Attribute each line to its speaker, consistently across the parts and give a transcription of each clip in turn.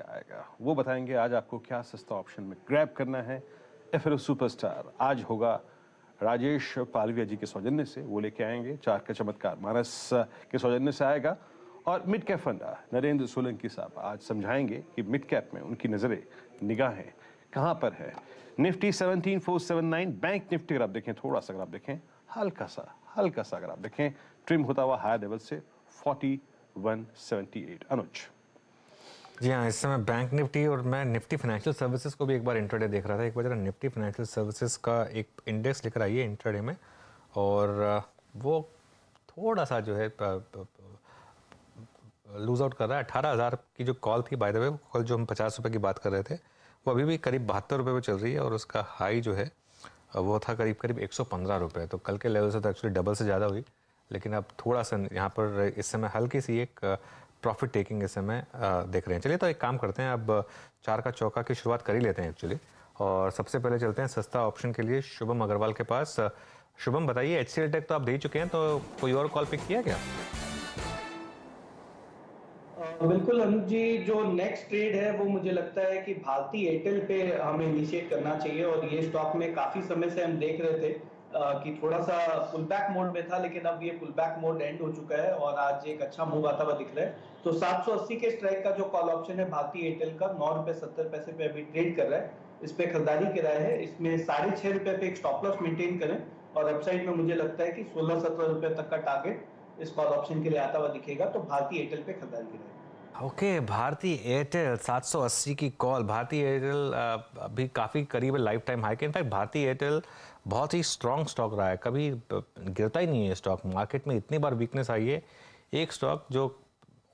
Speaker 1: आएगा वो बताएंगे आज आपको क्या सस्ता ऑप्शन में ग्रैब करना है। एफएनओ सुपरस्टार आज होगा राजेश पालविया जी के सौजन्य से, वो लेके आएंगे चार का चमत्कार मानस के सौजन्य से आएगा। और mid cap fund Narendra Solanki साहब आज समझाएंगे कि मिड कैप में उनकी नजरें निगाहें कहां पर है। निफ्टी 17479, बैंक निफ्टी अगर आप देखें थोड़ा सा, अगर आप देखें हल्का सा अगर आप देखें ट्रिम होता हुआ हायर लेवल से 4178। अनुज
Speaker 2: जी हाँ, इस समय बैंक निफ्टी और मैं निफ्टी फाइनेंशियल सर्विसेज को भी एक बार इंट्राडे देख रहा था। एक बार जरा निफ्टी फाइनेंशियल सर्विसेज का एक इंडेक्स लेकर आइए इंट्राडे में, और वो थोड़ा सा जो है लूज आउट कर रहा है। 18,000 की जो कॉल थी, बाय द वे कॉल जो हम 50 रुपये की बात कर रहे थे, वो अभी भी करीब 72 रुपये पे चल रही है, और उसका हाई जो है वो था करीब 115 रुपये। तो कल के लेवल से तो एक्चुअली डबल से ज़्यादा हुई, लेकिन अब थोड़ा सा यहाँ पर इस समय हल्की सी एक प्रॉफिट टेकिंग इस समय देख रहे हैं। चलिए तो एक काम करते हैं, अब चार का चौका की शुरुआत कर ही लेते हैं एक्चुअली, और सबसे पहले चलते हैं सस्ता ऑप्शन के लिए शुभम अग्रवाल के पास। शुभम बताइए, HCL टेक तो आप दे ही चुके हैं, तो कोई और कॉल पिक किया क्या?
Speaker 3: बिल्कुल अनुज जी, जो नेक्स्ट ट्रेड है वो मुझे लगता है कि भारती एयरटेल पे हमें इनिशिएट करना चाहिए। और ये स्टॉक में काफी समय से हम देख रहे थे कि थोड़ा सा पुल बैक मोड में था, लेकिन अब ये पुल बैक मोड एंड हो चुका है और आज एक अच्छा मूव आता हुआ दिख रहा है। तो 780 के स्ट्राइक का जो कॉल ऑप्शन है भारती एयरटेल का, 9 रुपए 70 पैसे पे अभी ट्रेड कर रहा है। इस पे खरीदारी की राय है। इसमें 6.5 रुपए पे एक स्टॉप लॉस मेंटेन करें, और अपसाइड में मुझे लगता है कि 16-17 रुपए तक का टारगेट इस कॉल ऑप्शन के लिए आता हुआ दिखेगा। तो भारती एयरटेल पे खरीदारी की राय।
Speaker 2: ओके, भारती एयरटेल 780 की कॉल। भारती एयरटेल अभी काफ़ी करीब है लाइफ टाइम हाई के। इनफैक्ट भारती एयरटेल बहुत ही स्ट्रॉन्ग स्टॉक रहा है, कभी गिरता ही नहीं है स्टॉक। मार्केट में इतनी बार वीकनेस आई है, एक स्टॉक जो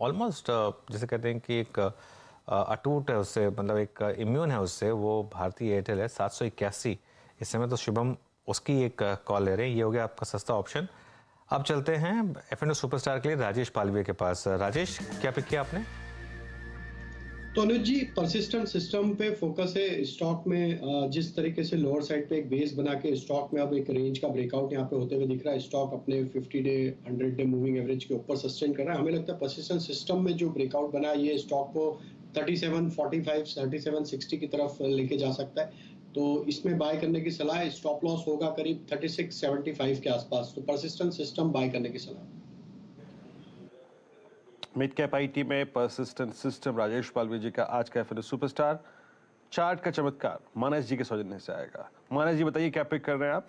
Speaker 2: ऑलमोस्ट जैसे कहते हैं कि एक अटूट है उससे, मतलब एक इम्यून है उससे, वो भारती एयरटेल है। 781 इस समय तो शुभम उसकी एक कॉल ले रहे हैं। ये हो गया आपका सस्ता ऑप्शन। अब चलते हैं एफएनओ सुपरस्टार के लिए राजेश पालविया के पास। राजेश, क्या पिक किया आपने?
Speaker 4: तो अनुज जी, परसिस्टेंट सिस्टम पे फोकस है स्टॉक में। जिस तरीके से लोअर साइड पे एक बेस बना के स्टॉक में अब एक रेंज का ब्रेकआउट यहाँ पे होते हुए दिख रहा है। स्टॉक अपने 50 डे 100 डे मूविंग एवरेज के ऊपर सस्टेन कर रहा है। हमें लगता है परसिस्टेंट सिस्टम में जो ब्रेकआउट बना है ये स्टॉक को 3745 3760 की तरफ लेके जा सकता है। तो इसमें बाय करने की सलाह है। स्टॉप लॉस होगा करीब 3675 के आसपास। तो परसिस्टेंट सिस्टम बाय करने की सलाह।
Speaker 1: मिड कैप आईटी में परसिस्टेंट सिस्टम राजेश पालविया जी का आज का एफएनओ सुपरस्टार। चार्ट का चमत्कार मानस जी के सौजन्य से आएगा। मानस जी बताइए क्या पिक कर रहे हैं आप?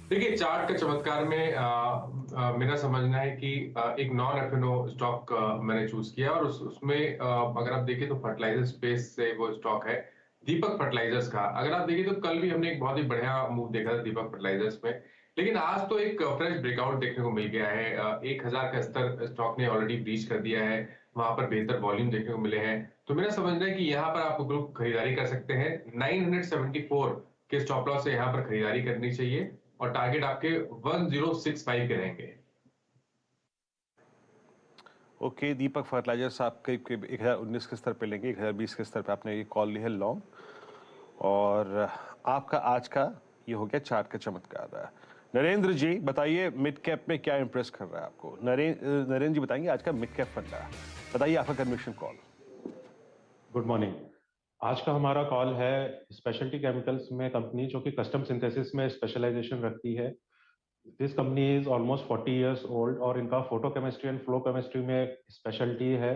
Speaker 5: देखिए, चार्ट का चमत्कार में मेरा समझना है कि एक नॉन एफएनओ स्टॉक मैंने चूज किया, और उसमें अगर आप देखें तो फर्टिलाइजर स्पेस से वो स्टॉक है दीपक फर्टिलाइजर्स का। अगर आप देखें तो कल भी हमने एक बहुत ही बढ़िया मूव देखा था दीपक फर्टिलाइजर्स में, लेकिन आज तो एक फ्रेश ब्रेकआउट देखने को मिल गया है। 1000 का स्तर स्टॉक ने ऑलरेडी ब्रीच कर दिया है, वहां पर बेहतर वॉल्यूम देखने को मिले हैं। तो मेरा समझना है कि यहाँ पर आप ग्रुप खरीदारी कर सकते हैं। 974 के स्टॉप लॉस से यहाँ पर खरीदारी करनी चाहिए, और टारगेट आपके 1065 के रहेंगे।
Speaker 1: ओके, दीपक फर्टिलाइजर्स आप करीब 1019 के स्तर पे लेंगे, 1020 के स्तर पे आपने ये कॉल ली है लॉन्ग। और आपका आज का ये हो गया चार्ट का चमत्कार। नरेंद्र जी बताइए मिड कैप में क्या इंप्रेस कर रहा है आपको? नरेंद्र जी बताएंगे आज का मिड कैप फंड बताइए आपका कन्विक्शन कॉल।
Speaker 6: Good morning. आज का हमारा कॉल है स्पेशलिटी केमिकल्स में कंपनी जो कि कस्टम सिंथेसिस में स्पेशलाइजेशन रखती है। This company is almost 40 years old, और इनका photo chemistry and flow chemistry में स्पेशलिटी है,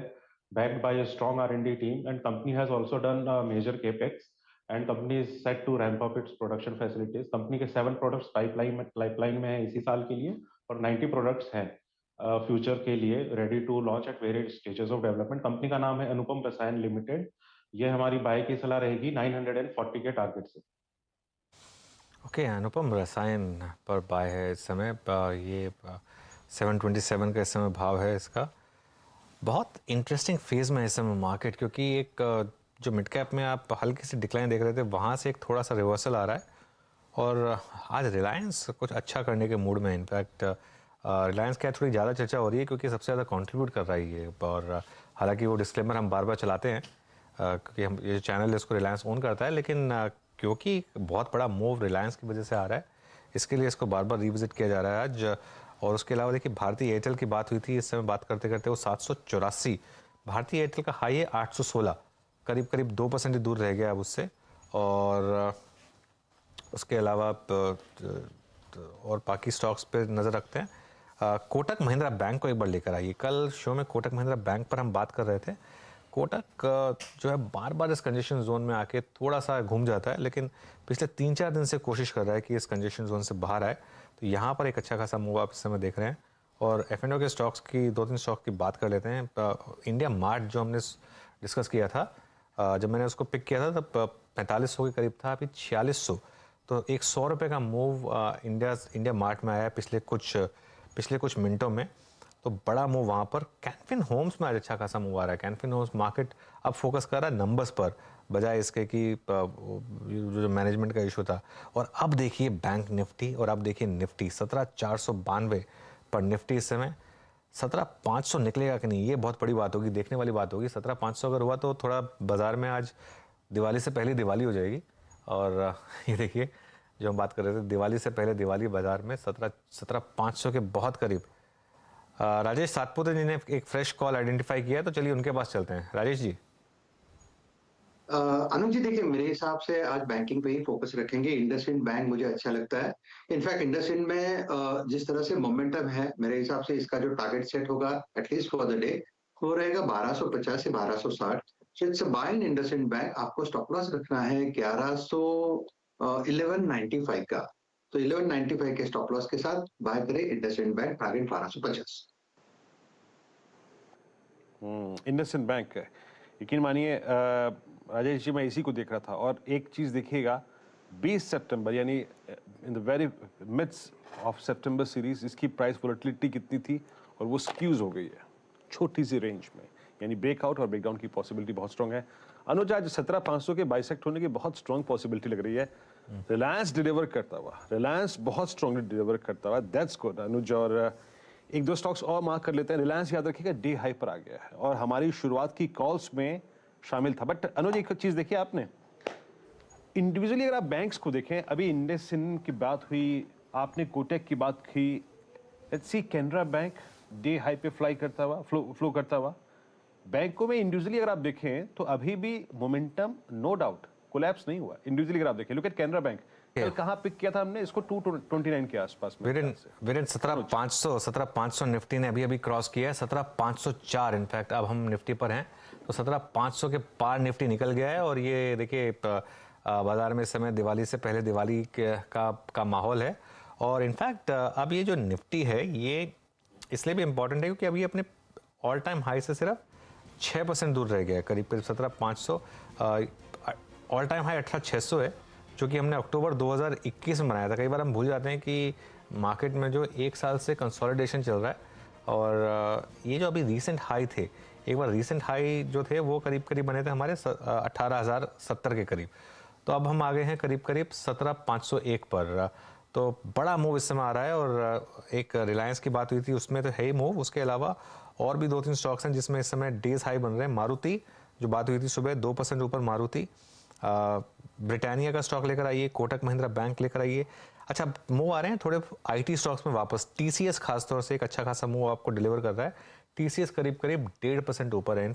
Speaker 6: backed by a strong R&D team, and company has also done major capex, and company is set to ramp up its production facilities. Company के 7 products pipeline में है इसी साल के लिए, और 90 प्रोडक्ट्स हैं फ्यूचर के लिए ready to launch at various stages of development. Company का नाम है अनुपम रसायन लिमिटेड। ये हमारी बाय की सलाह रहेगी 940 के टारगेट से।
Speaker 2: ओके, अनुपम रसायन पर बाय है इस समय। ये 727 का इस समय भाव है इसका। बहुत इंटरेस्टिंग फेज़ में है इस समय मार्केट, क्योंकि एक जो मिड कैप में आप हल्की सी डिक्लाइन देख रहे थे, वहाँ से एक थोड़ा सा रिवर्सल आ रहा है, और आज रिलायंस कुछ अच्छा करने के मूड में। इनफैक्ट रिलायंस क्या थोड़ी ज़्यादा चर्चा हो रही है, क्योंकि सबसे ज़्यादा कंट्रीब्यूट कर रही है। और हालांकि वो डिस्क्लेमर हम बार बार चलाते हैं, क्योंकि हम ये चैनल इसको रिलायंस ओन करता है, लेकिन क्योंकि बहुत बड़ा मूव रिलायंस की वजह से आ रहा है, इसके लिए इसको बार बार रिविजिट किया जा रहा है आज। और उसके अलावा देखिए भारतीय एयरटेल की बात हुई थी, इस समय बात करते करते वो 784 भारतीय एयरटेल का हाई है 816, करीब करीब 2% ही दूर रह गया अब उससे। और उसके अलावा और बाकी स्टॉक्स पे नज़र रखते हैं। कोटक महिंद्रा बैंक को एक बार लेकर आइए। कल शो में कोटक महिंद्रा बैंक पर हम बात कर रहे थे। कोटक जो है बार बार इस कंजेशन जोन में आके थोड़ा सा घूम जाता है, लेकिन पिछले 3-4 दिन से कोशिश कर रहा है कि इस कंजेशन जोन से बाहर आए। तो यहाँ पर एक अच्छा खासा मूव आप इस समय देख रहे हैं। और F&O के स्टॉक्स की 2-3 स्टॉक की बात कर लेते हैं। इंडिया मार्ट जो हमने डिस्कस किया था, जब मैंने उसको पिक किया था तब 4500 के करीब था, अभी 4600। तो एक 100 रुपये का मूव इंडिया मार्ट में आया पिछले कुछ मिनटों में। तो बड़ा मूव वहाँ पर। कैनफिन होम्स में आज अच्छा खासा मूव आ रहा है। कैनफिन होम्स मार्केट अब फोकस कर रहा है नंबर्स पर, बजाय इसके कि जो मैनेजमेंट का इशू था। और अब देखिए बैंक निफ्टी और अब देखिए निफ्टी 17,492 पर निफ्टी इस समय। 17,500 निकलेगा कि नहीं, ये बहुत बड़ी बात होगी, देखने वाली बात होगी। 17,500 अगर हुआ तो थोड़ा बाजार में आज दिवाली से पहले दिवाली हो जाएगी। और ये देखिए जो हम बात कर रहे थे, दिवाली से पहले दिवाली बाजार में 17,500 के बहुत करीब। राजेश सातपुते जी ने एक फ्रेश कॉल आइडेंटिफाई किया, तो चलिए उनके पास चलते हैं। राजेश जी।
Speaker 7: अनुज जी, देखिए मेरे हिसाब से आज बैंकिंग पे ही फोकस रखेंगे। इंडसइंड बैंक मुझे अच्छा लगता है। इनफैक्ट इंडसइंड में जिस तरह से मोमेंटम है, मेरे हिसाब से इसका जो टारगेट सेट होगा एटलीस्ट फॉर द डे वो रहेगा 1250 से 1260। So it's a buy in IndusInd bank. आपको स्टॉप लॉस रखना है 1195 का। तो 1195 के स्टॉप लॉस के साथ बाय करें IndusInd bank, target 1250।
Speaker 1: IndusInd bank, यकीन मानिए राजेश जी, मैं इसी को देख रहा था। और एक चीज़ देखिएगा, 20 सितंबर यानी in the very mids of सितंबर सीरीज इसकी प्राइस वोलेटिलिटी कितनी थी और वो स्क्यूज हो गई है छोटी सी रेंज में, यानी ब्रेकआउट और ब्रेकडाउन की पॉसिबिलिटी बहुत स्ट्रांग है। अनुज, आज 17,500 के बाइसेक्ट होने की बहुत स्ट्रांग पॉसिबिलिटी लग रही है। रिलायंस डिलीवर करता हुआ, रिलायंस बहुत स्ट्रांगली डिलीवर करता हुआ, दैट्स गुड अनुज। और एक दो स्टॉक्स और मार्क कर लेते हैं। रिलायंस याद रखिएगा डे हाई पर आ गया है और हमारी शुरुआत की कॉल्स में शामिल था। बट अनुज, एक चीज देखिए आपने, इंडिविजुअली अगर आप बैंक्स को देखें, अभी इंडसइंड की बात हुई, आपने कोटक की बात की, let's see Canara bank day high पे फ्लाई करता हुआ, फ्लो करता हुआ। बैंकों में इंडिविजुअली अगर आप देखें तो अभी भी मोमेंटम नो डाउट कोलैप्स नहीं हुआ। इंडिविजुअली अगर आप देखें, लुक एट कैनरा बैंक, कल कहाँ पिक किया था हमने इसको 229 के आसपास में।
Speaker 2: वीरेन 17,500 निफ्टी ने अभी क्रॉस किया है। 17,504 इनफैक्ट अब हम निफ्टी पर हैं। तो 17,500 के पार निफ्टी निकल गया है। और ये देखिए बाजार में इस समय दिवाली से पहले दिवाली का माहौल है। और इनफैक्ट अब ये जो निफ्टी है ये इसलिए भी इम्पोर्टेंट है क्योंकि अभी अपने ऑल टाइम हाई से सिर्फ 6% दूर रह गया है, करीब 17,500। ऑल टाइम हाई 18,600 है, जो कि हमने अक्टूबर 2021 में बनाया था। कई बार हम भूल जाते हैं कि मार्केट में जो एक साल से कंसोलिडेशन चल रहा है। और ये जो अभी रीसेंट हाई थे, एक बार रीसेंट हाई जो थे वो करीब करीब बने थे हमारे 18,070 के करीब। तो अब हम आ गए हैं करीब करीब 17,501 पर। तो बड़ा मूव इस समय आ रहा है। और एक रिलायंस की बात हुई थी, उसमें तो है ही मूव। उसके अलावा और भी 2-3 स्टॉक्स हैं जिसमें इस समय डेज हाई बन रहे हैं। मारुति जो बात हुई थी सुबह 2% ऊपर मारुति। ब्रिटानिया का स्टॉक लेकर आइए, कोटक महिंद्रा बैंक लेकर आइए। अच्छा मूव आ रहे हैं थोड़े आईटी स्टॉक्स में वापस। टीसीएस खासतौर से एक अच्छा खासा मूव आपको डिलीवर कर रहा है। टीसीएस करीब करीब 1.5% ऊपर है।